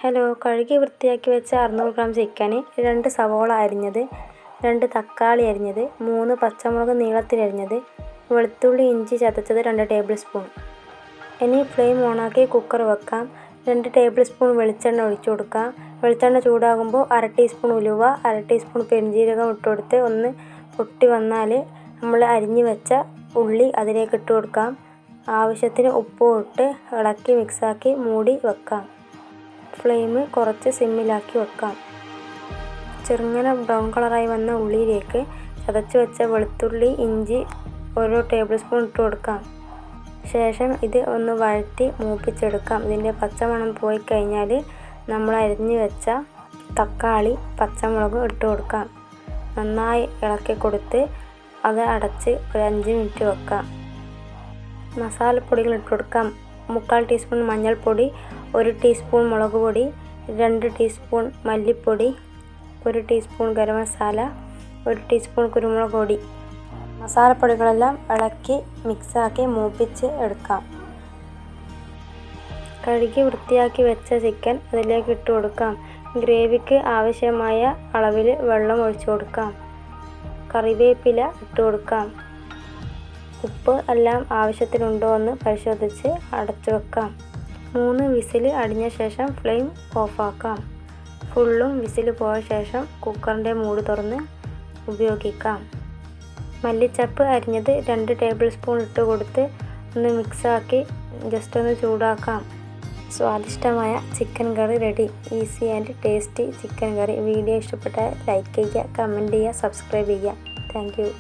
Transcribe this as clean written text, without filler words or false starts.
Hello, കഴുകി വൃത്തിയാക്കി വെച്ച 600 ഗ്രാം ചിക്കന്, 2 സവോള അരിഞ്ഞത്, 2 തക്കാളി അരിഞ്ഞത്, 3 പച്ചമുളക് നീളത്തിലരിഞ്ഞത്, വെളുത്തുള്ളി ഇഞ്ചി ചതച്ചത് 2 ടേബിൾ സ്പൂൺ. ഇനി ഫ്ലെയിം ഓണാക്കി കുക്കർ വെക്കാം. 2 ടേബിൾ സ്പൂൺ വെളിച്ചെണ്ണ ഒഴിച്ചു കൊടുക്കാം. വെളിച്ചെണ്ണ ചൂടാകുമ്പോൾ 1/2 ടീസ്പൂൺ ഉലുവ, 1/2 ടീസ്പൂൺ പെരുംജീരകം ഇട്ടുകൊടുത്ത് ഒന്ന് പൊട്ടി വന്നാൽ നമ്മൾ അരിഞ്ഞു വെച്ച ഉള്ളി അതിലേക്ക് ഇട്ട് കൊടുക്കാം. ആവശ്യത്തിന് ഉപ്പും ഇട്ട് ഇളക്കി മിക്സാക്കി മൂടി വെക്കാം. ഫ്ലെയിം കുറച്ച് സിമ്മിലാക്കി വെക്കാം. ചെറുങ്ങനെ ബ്രൗൺ കളറായി വന്ന ഉള്ളിയിലേക്ക് ചതച്ച് വെച്ച വെളുത്തുള്ളി ഇഞ്ചി 1 ടേബിൾ സ്പൂൺ ഇട്ട് കൊടുക്കാം. ശേഷം ഇത് ഒന്ന് വഴറ്റി മൂപ്പിച്ചെടുക്കാം. ഇതിൻ്റെ പച്ചമണം പോയി കഴിഞ്ഞാൽ നമ്മൾ അരിഞ്ഞു വെച്ച തക്കാളി പച്ചമുളക് ഇട്ട് കൊടുക്കാം. നന്നായി ഇളക്കി കൊടുത്ത് അത് അടച്ച് ഒരു 5 മിനിറ്റ് വെക്കാം. മസാലപ്പൊടികൾ ഇട്ട് കൊടുക്കാം. 3/4 ടീസ്പൂൺ മഞ്ഞൾപ്പൊടി, 1 ടീസ്പൂൺ മുളക് പൊടി, 2 ടീസ്പൂൺ മല്ലിപ്പൊടി, 1 ടീസ്പൂൺ ഗരം മസാല, 1 ടീസ്പൂൺ കുരുമുളക് പൊടി. മസാലപ്പൊടികളെല്ലാം ഇളക്കി മിക്സാക്കി മൂപ്പിച്ച് എടുക്കാം. കഴുകി വൃത്തിയാക്കി വെച്ച ചിക്കൻ അതിലേക്ക് ഇട്ട് കൊടുക്കാം. ഗ്രേവിക്ക് ആവശ്യമായ അളവിൽ വെള്ളം ഒഴിച്ചു കൊടുക്കാം. കറിവേപ്പില ഇട്ട് കൊടുക്കാം. ഉപ്പ് എല്ലാം ആവശ്യത്തിനുണ്ടോ എന്ന് പരിശോധിച്ച് അടച്ചു വെക്കാം. 3 വിസിൽ അടിഞ്ഞ ശേഷം ഫ്ലെയിം ഓഫാക്കാം. ഫുള്ളും വിസിൽ പോയ ശേഷം കുക്കറിൻ്റെ മൂടി തുറന്ന് ഉപയോഗിക്കാം. മല്ലിച്ചപ്പ് അരിഞ്ഞത് 2 ടേബിൾ സ്പൂൺ ഇട്ട് കൊടുത്ത് ഒന്ന് മിക്സാക്കി ജസ്റ്റ് ഒന്ന് ചൂടാക്കാം. സ്വാദിഷ്ടമായ chicken curry ready. Easy and tasty chicken curry. Video ഇഷ്ടപ്പെട്ടാൽ ലൈക്ക് ചെയ്യുക, കമൻറ്റ് ചെയ്യുക, സബ്സ്ക്രൈബ് ചെയ്യുക. Thank you.